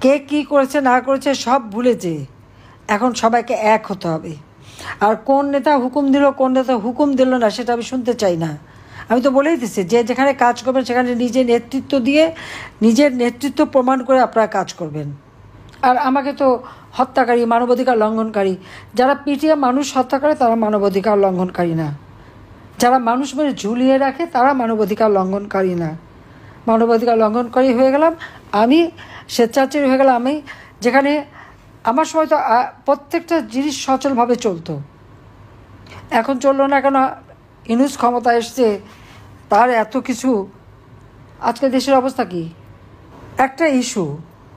কে কী করেছে না করেছে সব ভুলেছে। এখন সবাইকে এক হতে হবে। আর কোন নেতা হুকুম দিল কোন নেতা হুকুম দিল না সেটা আমি শুনতে চাই না। আমি তো বলেই দিচ্ছি যে যেখানে কাজ করবেন সেখানে নিজে নেতৃত্ব দিয়ে নিজের নেতৃত্ব প্রমাণ করে আপনারা কাজ করবেন। আর আমাকে তো হত্যাকারী, মানবাধিকার লঙ্ঘনকারী, যারা পিটিয়ে মানুষ হত্যা করে তারা মানবাধিকার লঙ্ঘনকারী না, যারা মানুষ মেরে ঝুলিয়ে রাখে তারা মানবাধিকার লঙ্ঘনকারী না। মানবাধিকার লঙ্ঘনকারী হয়ে গেলাম আমি, স্বেচ্ছাচারী হয়ে গেলাম আমি, যেখানে আমার সময় তো প্রত্যেকটা জিনিস সচলভাবে চলতো। এখন চললো না কেন? ইউনূস ক্ষমতা এসছে, তার এত কিছু। আজকে দেশের অবস্থা কি? একটা ইস্যু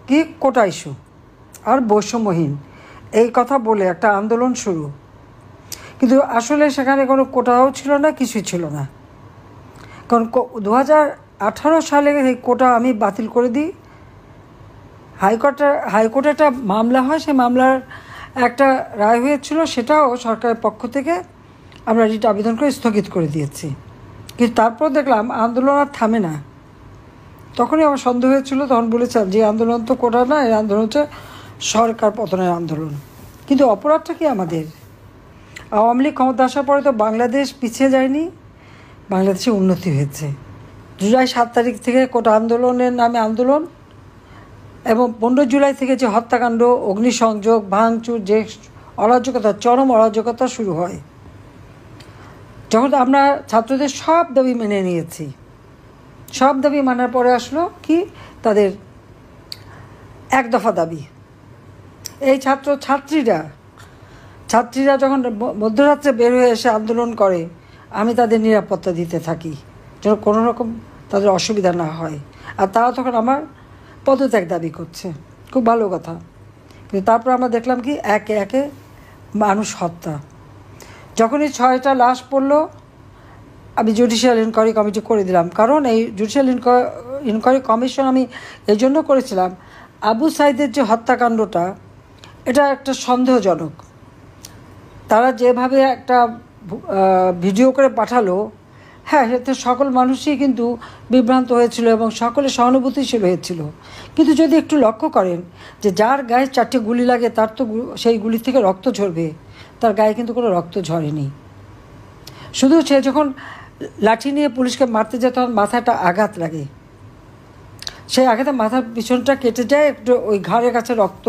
কি কোটা ইস্যু আর বৈষম্যহীন এই কথা বলে একটা আন্দোলন শুরু, কিন্তু আসলে সেখানে কোনো কোটাও ছিল না, কিছুই ছিল না। কারণ 2018 সালে এই কোটা আমি বাতিল করে দিই। হাইকোর্টে একটা মামলা হয়, সেই মামলার একটা রায় হয়েছিল, সেটাও সরকারের পক্ষ থেকে আমরা রিট আবেদন করে স্থগিত করে দিয়েছি। কিন্তু তারপর দেখলাম আন্দোলন আর থামে না। তখনই আমার সন্দেহ হয়েছিল, তখন বলেছিলাম যে আন্দোলন তো কোটা না, এই আন্দোলন হচ্ছে সরকার পতনের আন্দোলন। কিন্তু অপরাধটা কি আমাদের? আওয়ামী লীগ ক্ষমতা আসার পরে তো বাংলাদেশ পিছিয়ে যায়নি, বাংলাদেশে উন্নতি হয়েছে। জুলাই 7 তারিখ থেকে কোটা আন্দোলনের নামে আন্দোলন, এবং 15 জুলাই থেকে যে হত্যাকাণ্ড, অগ্নিসংযোগ, ভাঙচুর, যে অরাজকতা, চরম অরাজকতা শুরু হয়, যখন আমরা ছাত্রদের সব দাবি মেনে নিয়েছি, সব দাবি মানার পরে আসলো কি তাদের এক দফা দাবি। এই ছাত্রীরা যখন মধ্যরাত্রে বের হয়ে এসে আন্দোলন করে, আমি তাদের নিরাপত্তা দিতে থাকি যেন কোনো রকম তাদের অসুবিধা না হয়। আর তারা তখন আমার পদত্যাগ দাবি করছে, খুব ভালো কথা। কিন্তু তারপর আমরা দেখলাম কি একে একে মানুষ হত্যা। যখনই 6টা লাশ পড়লো, আমি জুডিশিয়াল ইনকোয়ারি কমিটি করে দিলাম। কারণ এই জুডিশিয়াল ইনকোয়ারি কমিশন আমি এই জন্য করেছিলাম, আবু সাইদের যে হত্যাকাণ্ডটা, এটা একটা সন্দেহজনক। তারা যেভাবে একটা ভিডিও করে পাঠালো, হ্যাঁ, এতে সকল মানুষই কিন্তু বিভ্রান্ত হয়েছিল এবং সকলে সহানুভূতিশীল হয়েছিল। কিন্তু যদি একটু লক্ষ্য করেন যে যার গায়ে 4টে গুলি লাগে তার তো সেই গুলি থেকে রক্ত ঝরবে, তার গায়ে কিন্তু কোনো রক্ত ঝরেনি। শুধু সে যখন লাঠি নিয়ে পুলিশকে মারতে যায় তখন মাথাটা আঘাত লাগে, সেই আঘাতে মাথার পিছনটা কেটে যায়, একটু ওই ঘাড়ের কাছে রক্ত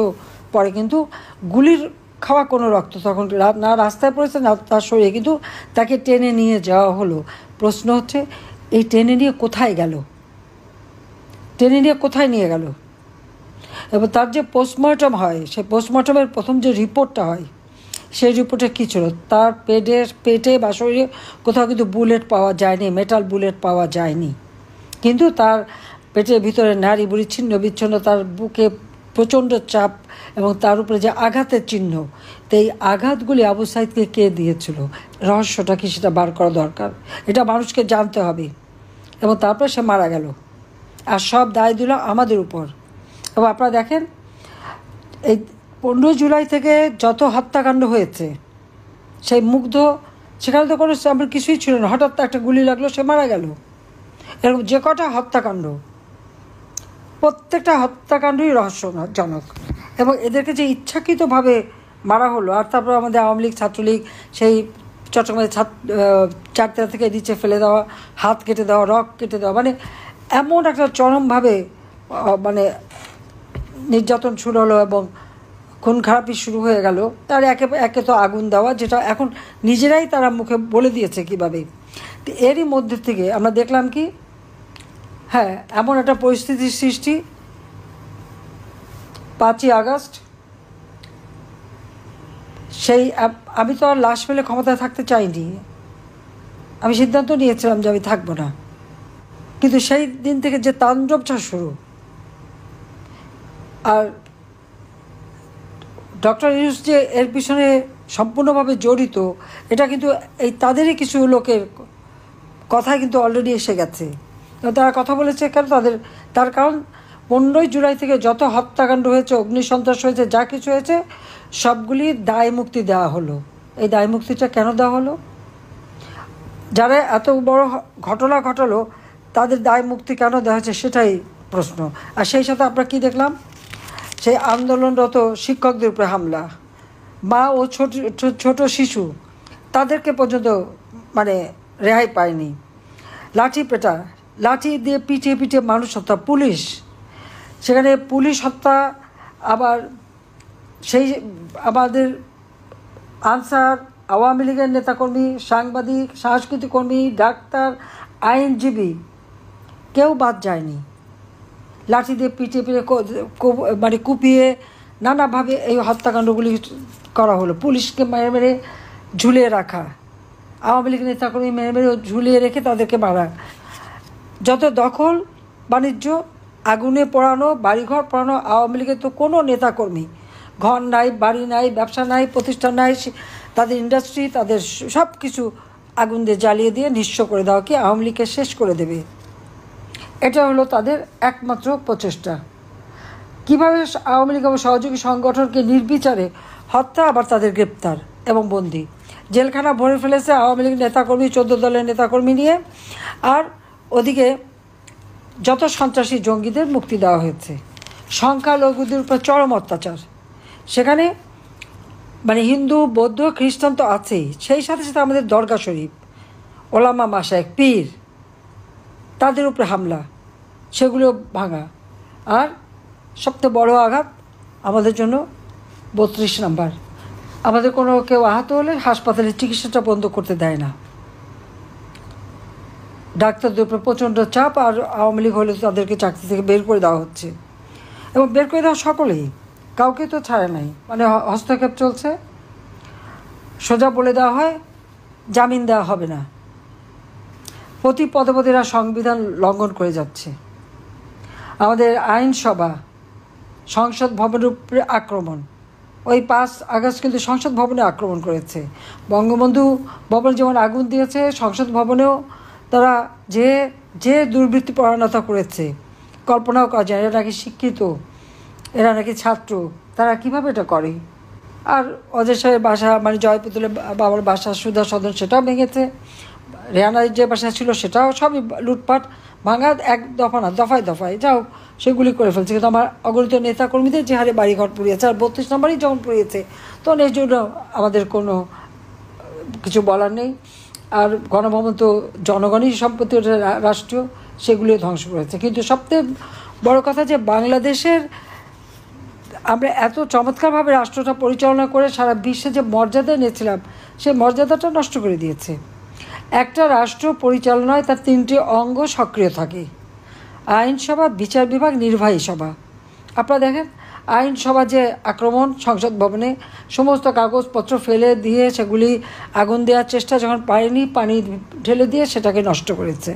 পড়ে, কিন্তু গুলির খাওয়া কোনো রক্ত তখন না রাস্তায় পড়েছে না তার শরীরে, কিন্তু তাকে টেনে নিয়ে যাওয়া হলো। প্রশ্ন হচ্ছে এই টেনে নিয়ে কোথায় গেল, টেনে নিয়ে কোথায় নিয়ে গেল? এবং তার যে পোস্টমর্টম হয়, সেই পোস্টমর্টমের প্রথম যে রিপোর্টটা হয়, সেই রিপোর্টে কী ছিল? তার পেটে বা শরীরে কোথাও কিন্তু বুলেট পাওয়া যায়নি, মেটাল বুলেট পাওয়া যায়নি, কিন্তু তার পেটের ভিতরে নাড়ি বুড়ি ছিন্ন বিচ্ছিন্ন, তার বুকে প্রচণ্ড চাপ এবং তার উপরে যে আঘাতের চিহ্ন, তো এই আঘাতগুলি আবু সাইদকে কে দিয়েছিল, রহস্যটা কি সেটা বার করা দরকার। এটা মানুষকে জানতে হবে। এবং তারপর সে মারা গেল, আর সব দায় দিল আমাদের উপর। এবং আপনারা দেখেন এই 15 জুলাই থেকে যত হত্যাকাণ্ড হয়েছে, সেই মুগ্ধ, সেখানে তো কোনো আমার কিছুই ছিল না, হঠাৎ একটা গুলি লাগলো, সে মারা গেল। এরকম যে কটা হত্যাকাণ্ড, প্রত্যেকটা হত্যাকাণ্ডই রহস্যজনক। এবং এদেরকে যে ইচ্ছাকৃতভাবে মারা হলো, আর তারপর আমাদের আওয়ামী লীগ ছাত্রলীগ সেই চট্টগ্রামের চারতলা থেকে নিচে ফেলে দেওয়া, হাত কেটে দেওয়া, রক কেটে দেওয়া, মানে এমন একটা চরমভাবে মানে নির্যাতন শুরু হলো এবং খুন খারাপি শুরু হয়ে গেল। তার একে একে তো আগুন দেওয়া, যেটা এখন নিজেরাই তারা মুখে বলে দিয়েছে কীভাবে। তো এরই মধ্যে থেকে আমরা দেখলাম কি, হ্যাঁ, এমন একটা পরিস্থিতির সৃষ্টি। 5ই আগস্ট সেই আমি তো আর লাশ ফেলে ক্ষমতায় থাকতে চাইনি, আমি সিদ্ধান্ত নিয়েছিলাম যে আমি থাকবো না। কিন্তু সেই দিন থেকে যে তাণ্ডবটা শুরু, আর ডক্টর ইউনূস যে এর পিছনে সম্পূর্ণভাবে জড়িত, এটা কিন্তু এই তাদেরই কিছু লোকের কথা কিন্তু অলরেডি এসে গেছে। তারা কথা বলেছে কেন তার কারণ 15 জুলাই থেকে যত হত্যাকাণ্ড হয়েছে, অগ্নিসন্ত্রাস হয়েছে, যা কিছু হয়েছে, সবগুলি দায় মুক্তি দেওয়া হলো। এই দায় মুক্তিটা কেন দেওয়া হলো? যারা এত বড় ঘটনা ঘটালো তাদের দায় মুক্তি কেন দেওয়া হয়েছে সেটাই প্রশ্ন। আর সেই সাথে আমরা কি দেখলাম, সেই আন্দোলনরত শিক্ষকদের উপরে হামলা, মা ও ছোট শিশু তাদেরকে পর্যন্ত মানে রেহাই পায়নি। লাঠি দিয়ে পিটিয়ে পিটিয়ে মানুষ হত্যা, পুলিশ, সেখানে পুলিশ হত্যা, আবার সেই আমাদের আনসার, আওয়ামী লীগের নেতাকর্মী, সাংবাদিক, সাংস্কৃতিক কর্মী, ডাক্তার, আইনজীবী কেউ বাদ যায়নি। লাঠি দিয়ে পিটিয়ে পিটিয়ে মানে কুপিয়ে নানাভাবে এই হত্যাকাণ্ডগুলি করা হলো। পুলিশকে মেরে মেরে ঝুলিয়ে রাখা, আওয়ামী লীগের নেতাকর্মী মেরে মেরে ঝুলিয়ে রেখে তাদেরকে মারা, যত দখল বাণিজ্য, আগুনে পোড়ানো, বাড়িঘর পোড়ানো। আওয়ামী লীগের তো কোনো নেতাকর্মী ঘর নাই, বাড়ি নাই, ব্যবসা নাই, প্রতিষ্ঠান নাই, তাদের ইন্ডাস্ট্রি, তাদের সব কিছু আগুন দিয়ে জ্বালিয়ে দিয়ে নিঃস্ব করে দেওয়া কি আওয়ামী লীগকে শেষ করে দেবে, এটা হলো তাদের একমাত্র প্রচেষ্টা। কীভাবে আওয়ামী লীগ এবং সহযোগী সংগঠনকে নির্বিচারে হত্যা, আবার তাদের গ্রেপ্তার এবং বন্দী, জেলখানা ভরে ফেলেছে আওয়ামী লীগ নেতাকর্মী, 14 দলের নেতাকর্মী নিয়ে। আর ওদিকে যত সন্ত্রাসী জঙ্গিদের মুক্তি দেওয়া হয়েছে। সংখ্যালঘুদের উপর চরম অত্যাচার, সেখানে মানে হিন্দু, বৌদ্ধ, খ্রিস্টান তো আছেই, সেই সাথে সাথে আমাদের দরগা শরীফ, ওলামা মাশায়েখ, পীর, তাদের উপরে হামলা, সেগুলো ভাঙা। আর সবচেয়ে বড় আঘাত আমাদের জন্য 32 নাম্বার, আমাদের কোনো কেউ আহত হলে হাসপাতালের চিকিৎসাটা বন্ধ করতে দেয় না। ডাক্তারদের উপরে প্রচণ্ড চাপ, আর আওয়ামী লীগ হলে তাদেরকে চাকরি থেকে বের করে দেওয়া হচ্ছে, এবং বের করে দেওয়া সকলেই, কাউকে তো ছাড়ে নাই, মানে হস্তক্ষেপ চলছে। সোজা বলে দেওয়া হয় জামিন দেওয়া হবে না। প্রতি পদে সংবিধান লঙ্ঘন করে যাচ্ছে। আমাদের আইনসভা, সংসদ ভবনের উপরে আক্রমণ, ওই 5 আগস্ট কিন্তু সংসদ ভবনে আক্রমণ করেছে। বঙ্গবন্ধু ভবনে যেমন আগুন দিয়েছে, সংসদ ভবনেও তারা যে দুর্বৃত্তি পরায়ণতা করেছে, কল্পনাও করা যায়। এরা নাকি শিক্ষিত, এরা নাকি ছাত্র, তারা কিভাবে এটা করে। আর অজয় সাহেবের বাসা, মানে জয়পুতুলের বাবার বাসা, সুধা সদন, সেটাও ভেঙেছে। রেহানার যে বাসা ছিল সেটাও সবই লুটপাট ভাঙা, এক দফা না, দফায় দফায় যাও সেগুলি করে ফেলছে। কিন্তু আমার অগণিত নেতাকর্মীদের যে হারে বাড়িঘর পুড়িয়েছে, আর 32 নম্বরই যখন পুড়িয়েছে, তখন এর জন্য আমাদের কোনো কিছু বলার নেই। আর গণভবন তো জনগণই সম্পত্তি, রাষ্ট্রীয়, সেগুলিও ধ্বংস করেছে। কিন্তু সবচেয়ে বড় কথা যে বাংলাদেশের আমরা এত চমৎকারভাবে রাষ্ট্রটা পরিচালনা করে সারা বিশ্বে যে মর্যাদা নিয়েছিলাম, সেই মর্যাদাটা নষ্ট করে দিয়েছে। একটা রাষ্ট্র পরিচালনায় তার 3টি অঙ্গ সক্রিয় থাকে: আইনসভা, বিচার বিভাগ, নির্বাহী সভা। আপনারা দেখেন আইনসভা যে আক্রমণ, সংসদ ভবনে সমস্ত কাগজপত্র ফেলে দিয়ে সেগুলি আগুন দেওয়ার চেষ্টা, যখন পারেনি পানি ঢেলে দিয়ে সেটাকে নষ্ট করেছে।